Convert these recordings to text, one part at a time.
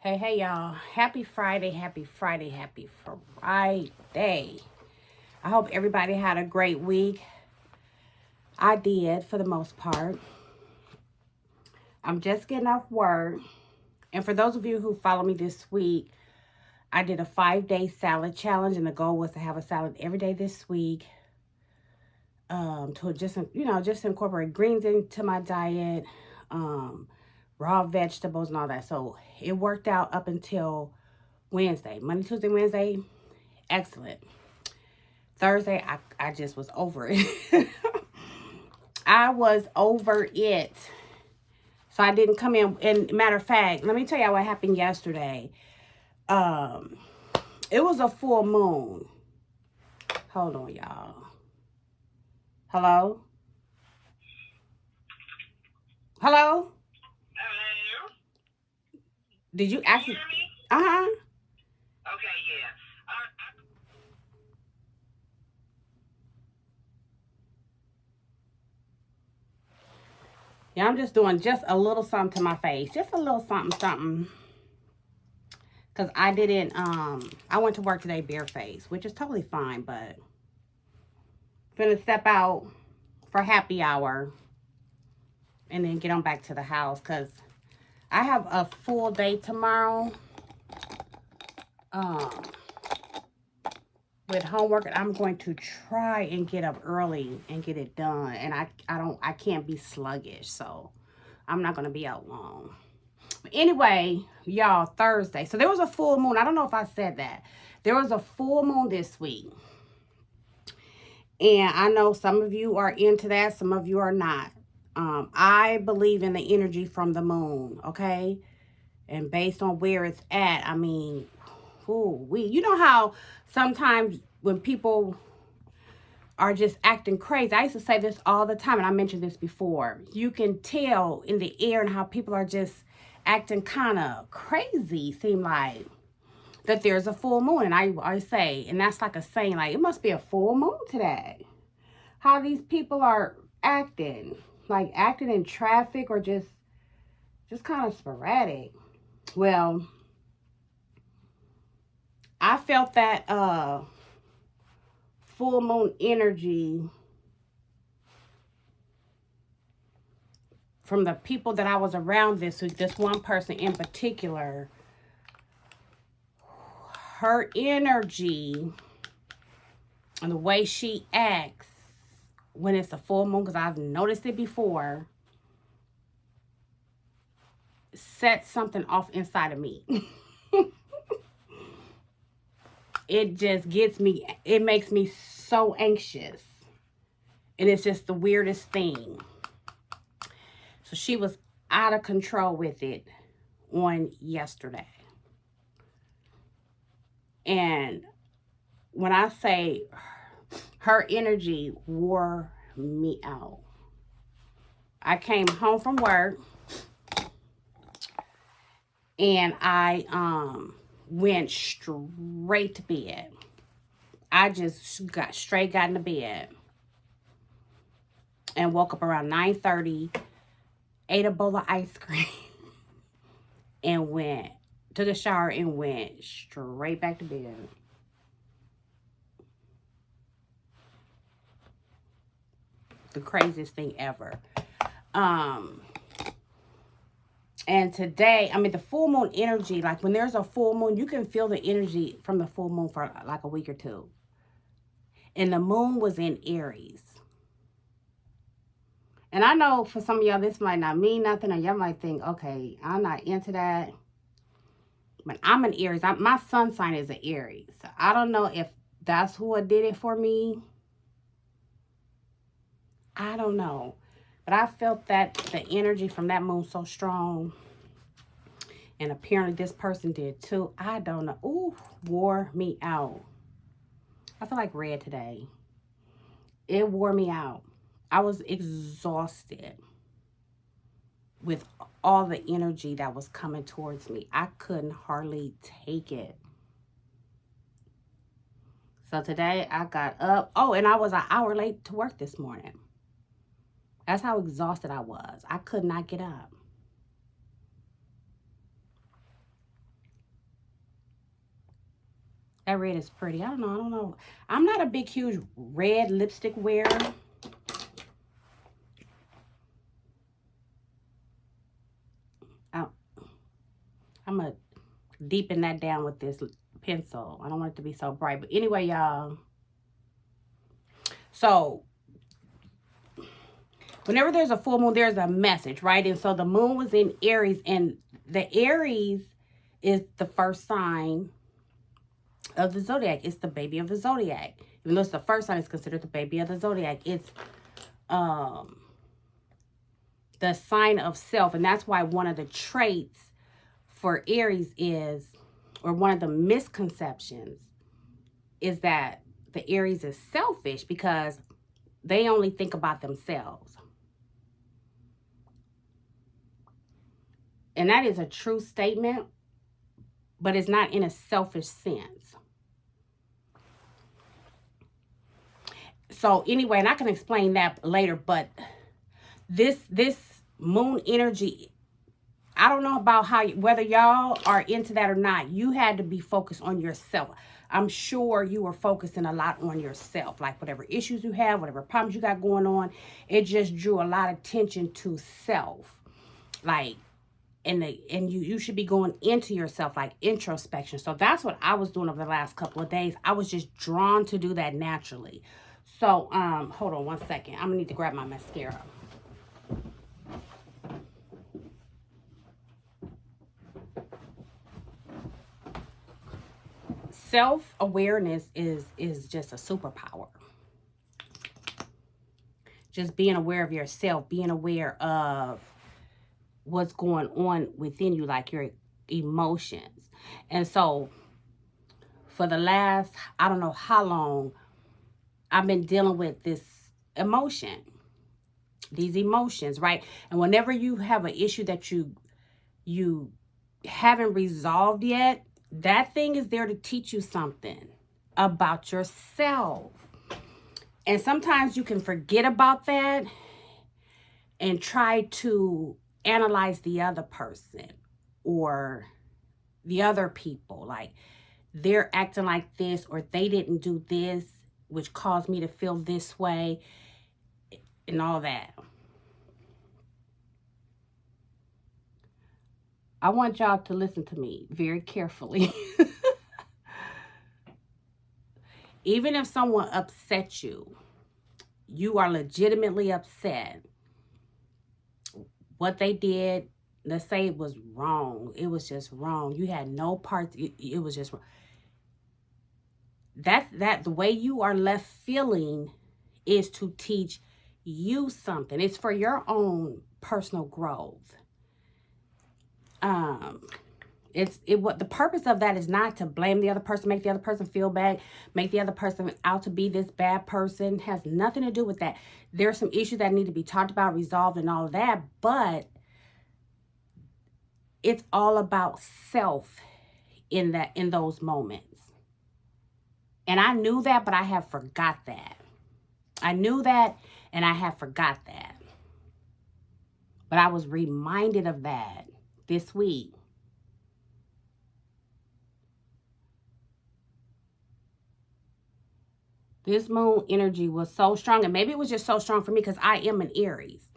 Hey, y'all. Happy Friday, happy Friday, happy Friday. I hope everybody had a great week. I did for the most part. I'm just getting off work. And for those of you who follow me this week, I did a 5-day salad challenge, and the goal was to have a salad every day this week. To just incorporate greens into my diet, raw vegetables and all that. So it worked out up until Wednesday. Monday, Tuesday, Wednesday, excellent. Thursday, I just was over it. I was over it. So I didn't come in. And matter of fact, let me tell y'all what happened yesterday. It was a full moon. Hold on, y'all. Hello? Hello? Hello? Did you Can you actually? hear me? Uh-huh. Okay, yeah. Yeah, I'm just doing just a little something to my face. Just a little something, something. Because I didn't, I went to work today barefaced, which is totally fine, but gonna step out for happy hour and then get on back to the house because I have a full day tomorrow um, with homework, and I'm going to try and get up early and get it done. And I can't be sluggish, so I'm not gonna be out long. But anyway, y'all, Thursday. So there was a full moon. I don't know if I said that. There was a full moon this week. And I know some of you are into that, some of you are not. I believe in the energy from the moon, okay? And based on where it's at, I mean, you know how sometimes when people are just acting crazy, I used to say this all the time, and I mentioned this before. You can tell in the air and how people are just acting kind of crazy, seem like that there's a full moon. And I say, and that's like a saying, like, it must be a full moon today. How these people are acting, like acting in traffic or just kind of sporadic. Well, I felt that full moon energy from the people that I was around this week. This one person in particular, her energy and the way she acts when it's a full moon, because I've noticed it before, sets something off inside of me. It just gets me, it makes me so anxious. And it's just the weirdest thing. So she was out of control with it on yesterday. And when I say her energy wore me out, I came home from work and I went straight to bed. I just got into bed and woke up around 9:30, ate a bowl of ice cream, and took a shower and went straight back to bed. The craziest thing ever. And today, I mean, the full moon energy, like when there's a full moon, you can feel the energy from the full moon for like a week or two. And the moon was in Aries. And I know for some of y'all, this might not mean nothing, or y'all might think, okay, I'm not into that. But I'm an Aries. My sun sign is an Aries. So I don't know if that's what did it for me. I don't know. But I felt that the energy from that moon so strong. And apparently this person did too. I don't know. Ooh, wore me out. I feel like red today. It wore me out. I was exhausted with all the energy that was coming towards me. I couldn't hardly take it. So today I got up. Oh, and I was an hour late to work this morning. That's how exhausted I was. I could not get up. That red is pretty. I don't know. I'm not a big, huge red lipstick wearer. I'm going to deepen that down with this pencil. I don't want it to be so bright. But anyway, y'all. So, whenever there's a full moon, there's a message, right? And so the moon was in Aries. And the Aries is the first sign of the zodiac. It's the baby of the zodiac. Even though it's the first sign, it's considered the baby of the zodiac. It's the sign of self. And that's why one of the traits for Aries is, or one of the misconceptions is that the Aries is selfish because they only think about themselves. And that is a true statement, but it's not in a selfish sense. So anyway, and I can explain that later, but this moon energy, I don't know about whether y'all are into that or not. You had to be focused on yourself. I'm sure you were focusing a lot on yourself, like whatever issues you have, whatever problems you got going on. It just drew a lot of attention to self, like, and you should be going into yourself, like introspection. So that's what I was doing over the last couple of days. I was just drawn to do that naturally. So hold on one second. I'm gonna need to grab my mascara. Self-awareness is just a superpower. Just being aware of yourself, being aware of what's going on within you, like your emotions. And so for the last, I don't know how long, I've been dealing with this emotion, these emotions, right? And whenever you have an issue that you haven't resolved yet, that thing is there to teach you something about yourself. And sometimes you can forget about that and try to analyze the other person or the other people. Like, they're acting like this, or they didn't do this, which caused me to feel this way, and all that. I want y'all to listen to me very carefully. Even if someone upsets you, you are legitimately upset. What they did, let's say it was wrong. It was just wrong. You had no part. It was just wrong. That the way you are left feeling is to teach you something. It's for your own personal growth. What the purpose of that is not to blame the other person, make the other person feel bad, make the other person out to be this bad person. It has nothing to do with that. There are some issues that need to be talked about, resolved, and all of that, but it's all about self in those moments. And I knew that, but I have forgot that. I knew that, and I have forgot that. But I was reminded of that this week. This moon energy was so strong, and maybe it was just so strong for me because I am an Aries.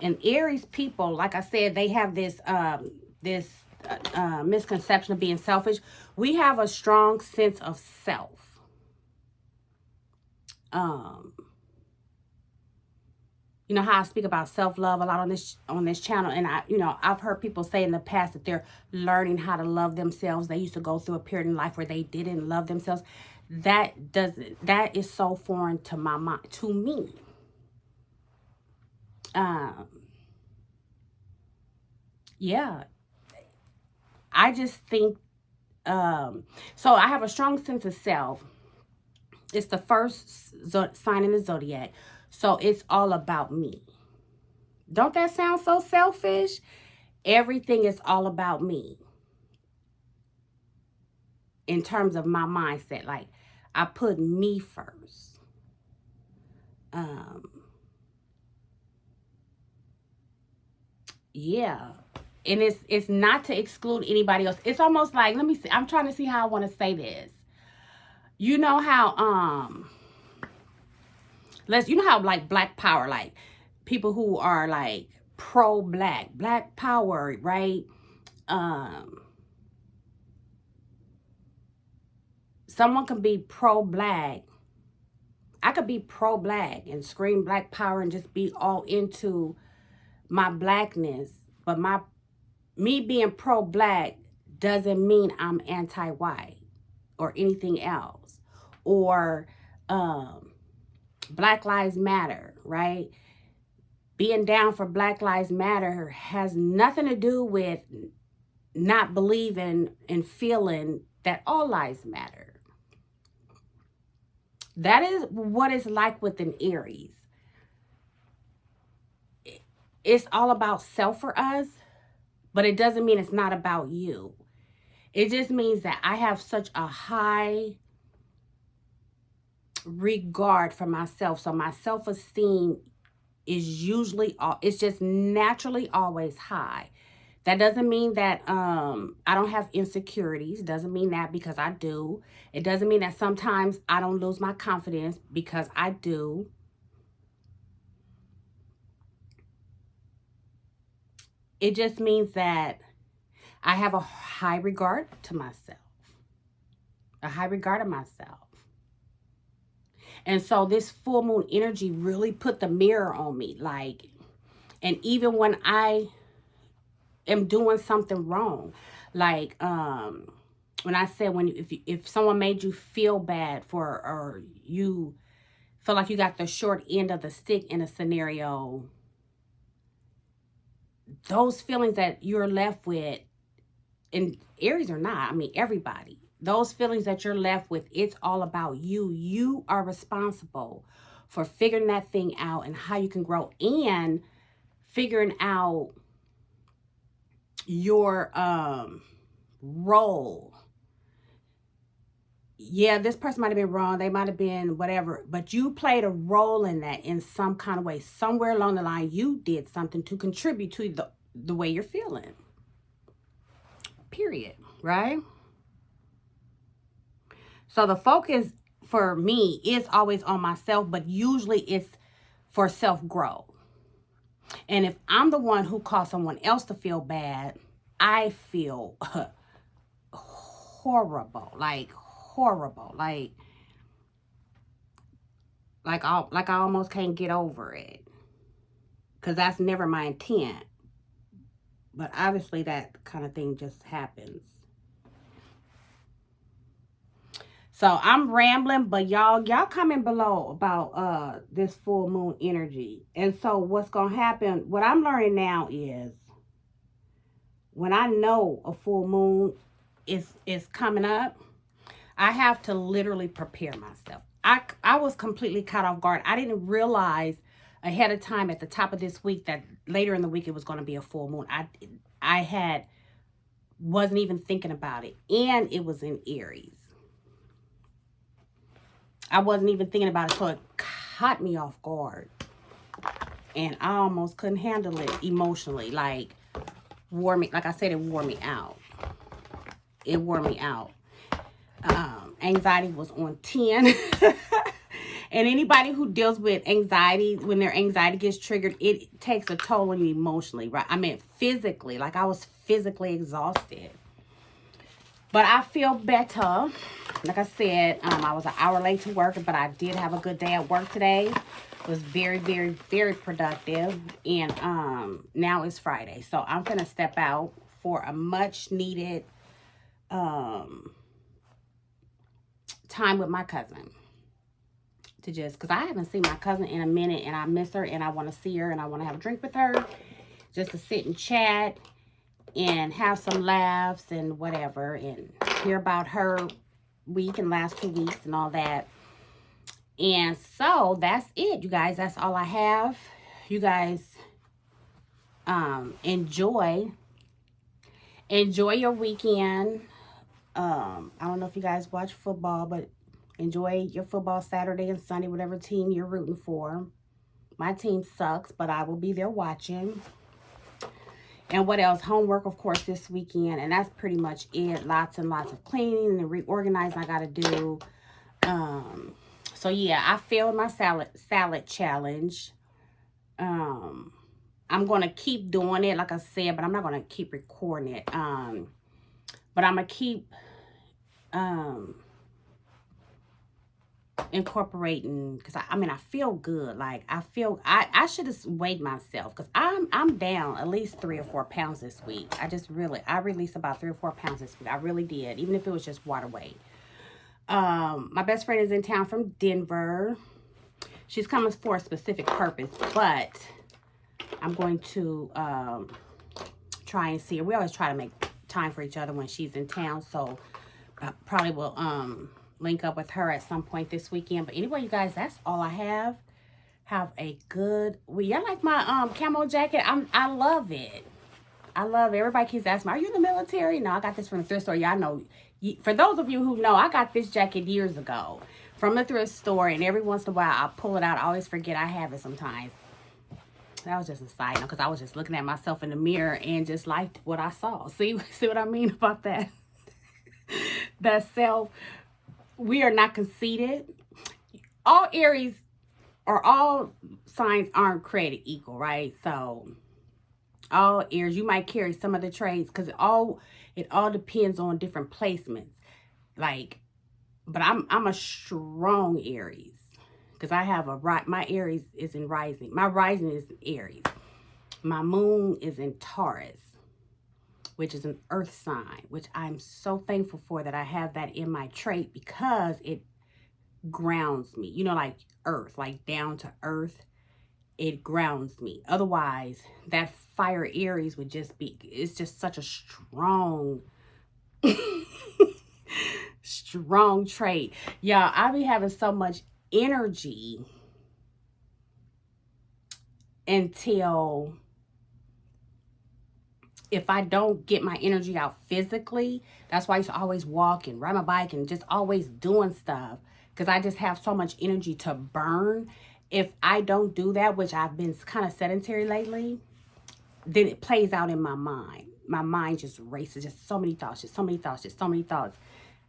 And Aries people, like I said, they have this misconception of being selfish. We have a strong sense of self. You know how I speak about self-love a lot on this channel, and I've heard people say in the past that they're learning how to love themselves. They used to go through a period in life where they didn't love themselves. That is so foreign to my mind, to me. Yeah, I just think so I have a strong sense of self. It's the first sign in the zodiac. So it's all about me. Don't that sound so selfish? Everything is all about me. In terms of my mindset, like, I put me first. Yeah. and it's not to exclude anybody else. It's almost like, let me see, I'm trying to see how I want to say this. You know how you know how like black power, like people who are like pro black power, right? Someone can be pro black. I could be pro black and scream black power and just be all into my blackness, but me being pro black doesn't mean I'm anti white or anything else, or Black Lives Matter, right? Being down for Black Lives Matter has nothing to do with not believing and feeling that all lives matter. That is what it's like with an Aries. It's all about self for us, but it doesn't mean it's not about you. It just means that I have such a high regard for myself. So my self-esteem is usually, it's just naturally always high. That doesn't mean that I don't have insecurities. Doesn't mean that, because I do. It doesn't mean that sometimes I don't lose my confidence, because I do. It just means that I have a high regard to myself. A high regard of myself. And so this full moon energy really put the mirror on me. Like, and even when I am doing something wrong, like when I said, if someone made you feel bad for, or you feel like you got the short end of the stick in a scenario, those feelings that you're left with, and Aries or not, I mean everybody, those feelings that you're left with, it's all about you. You are responsible for figuring that thing out and how you can grow, and figuring out your role. Yeah, this person might have been wrong. They might have been whatever, but you played a role in that in some kind of way. Somewhere along the line, you did something to contribute to the way you're feeling. Period. Right? So the focus for me is always on myself, but usually it's for self-growth. And if I'm the one who caused someone else to feel bad, I feel horrible, like horrible, like I almost can't get over it, because that's never my intent. But obviously that kind of thing just happens. So I'm rambling, but y'all comment below about this full moon energy. And so what's gonna happen, what I'm learning now is, when I know a full moon is coming up, I have to literally prepare myself. I was completely caught off guard. I didn't realize ahead of time at the top of this week that later in the week it was going to be a full moon. I wasn't even thinking about it, and it was in Aries. I wasn't even thinking about it, so it caught me off guard, and I almost couldn't handle it emotionally. Like I said, it wore me out. It wore me out. Anxiety was on 10. And anybody who deals with anxiety, when their anxiety gets triggered, it takes a toll on you emotionally, right? I mean, physically. Like, I was physically exhausted. But I feel better. Like I said, I was an hour late to work, but I did have a good day at work today. It was very, very, very productive. And now it's Friday. So I'm going to step out for a much needed time with my cousin, to just, because I haven't seen my cousin in a minute, and I miss her, and I want to see her, and I want to have a drink with her, just to sit and chat and have some laughs and whatever, and hear about her week and last 2 weeks and all that. And so that's it, you guys. That's all I have. You guys enjoy your weekend. I don't know if you guys watch football, but enjoy your football Saturday and Sunday, whatever team you're rooting for. My team sucks, but I will be there watching. And what else? Homework, of course, this weekend. And that's pretty much it. Lots and lots of cleaning and reorganizing I got to do. So, yeah, I failed my salad challenge. I'm going to keep doing it, like I said, but I'm not going to keep recording it. But I'm going to keep incorporating, because I mean, I feel good. Like, I should have weighed myself, because I'm down at least 3 or 4 pounds this week. I released about 3 or 4 pounds this week. I really did, even if it was just water weight. My best friend is in town from Denver. She's coming for a specific purpose, but I'm going to try and see her. We always try to make time for each other when she's in town, so I probably will link up with her at some point this weekend. But anyway, you guys, that's all I have. Have a good week. Y'all like my camo jacket? I love it. I love it. Everybody keeps asking me, are you in the military? No, I got this from the thrift store. Y'all know. For those of you who know, I got this jacket years ago from the thrift store, and every once in a while I pull it out. I always forget I have it sometimes. That was just a side note, because I was just looking at myself in the mirror and just liked what I saw. See what I mean about that? That self. We are not conceited. All Aries or all signs aren't created equal, right? So all Aries, you might carry some of the traits, because it all depends on different placements. Like, but I'm a strong Aries, because I have my Aries is in rising. My rising is in Aries. My moon is in Taurus, which is an earth sign, which I'm so thankful for that I have that in my trait, because it grounds me. You know, like earth, like down to earth. It grounds me. Otherwise, that fire Aries would just be, it's just such a strong, strong trait. Y'all, I be having so much energy until, if I don't get my energy out physically, that's why I used to always walk and ride my bike and just always doing stuff, because I just have so much energy to burn. If I don't do that, which I've been kind of sedentary lately, then it plays out in my mind. My mind just races, just so many thoughts, just so many thoughts, just so many thoughts.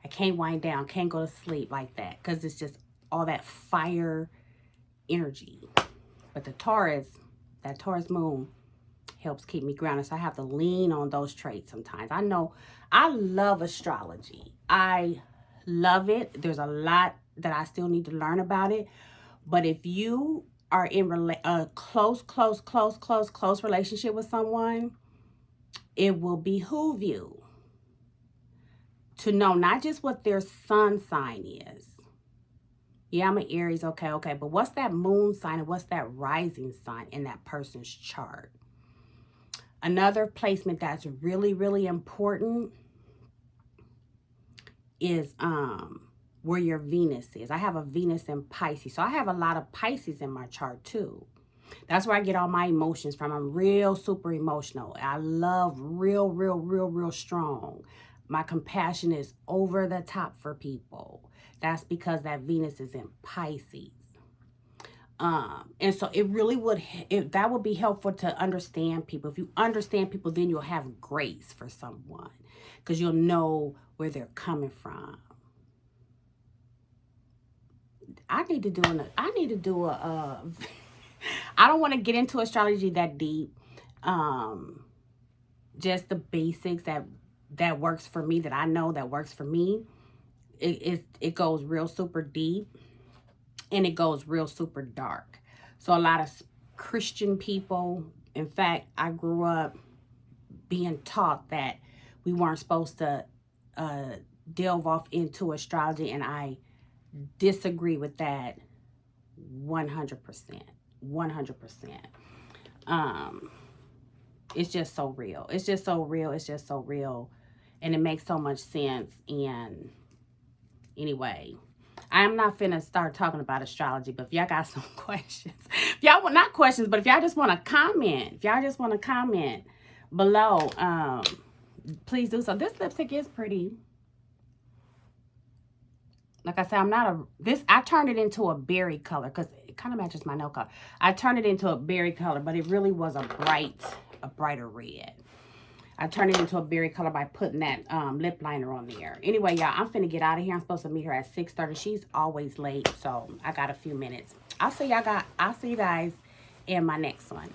I can't wind down, can't go to sleep like that, because it's just all that fire energy. But the Taurus, that Taurus moon, helps keep me grounded. So I have to lean on those traits sometimes. I know I love astrology. I love it. There's a lot that I still need to learn about it. But if you are in a close relationship with someone, it will behoove you to know not just what their sun sign is. Yeah, I'm an Aries, okay, but what's that moon sign and what's that rising sign in that person's chart? Another placement that's really, really important is where your Venus is. I have a Venus in Pisces, so I have a lot of Pisces in my chart too. That's where I get all my emotions from. I'm real super emotional. I love real strong. My compassion is over the top for people. That's because that Venus is in Pisces. And so it really would, that would be helpful to understand people. If you understand people, then you'll have grace for someone, because you'll know where they're coming from. I need to do a I don't want to get into astrology that deep. Just the basics that works for me, that I know that works for me. It goes real super deep, and it goes real super dark. So a lot of Christian people, in fact, I grew up being taught that we weren't supposed to delve off into astrology, and I disagree with that 100%. 100%. It's just so real. It's just so real. It's just so real. And it makes so much sense. And anyway, I'm not finna start talking about astrology, but if y'all got some questions, if y'all want, not questions, but if y'all just want to comment, below, please do so. This lipstick is pretty. Like I said, I turned it into a berry color because it kind of matches my nail color. I turned it into a berry color, but it really was a a brighter red. I turned it into a berry color by putting that lip liner on there. Anyway, y'all, I'm finna get out of here. I'm supposed to meet her at 6:30. She's always late, so I got a few minutes. I'll see you guys in my next one.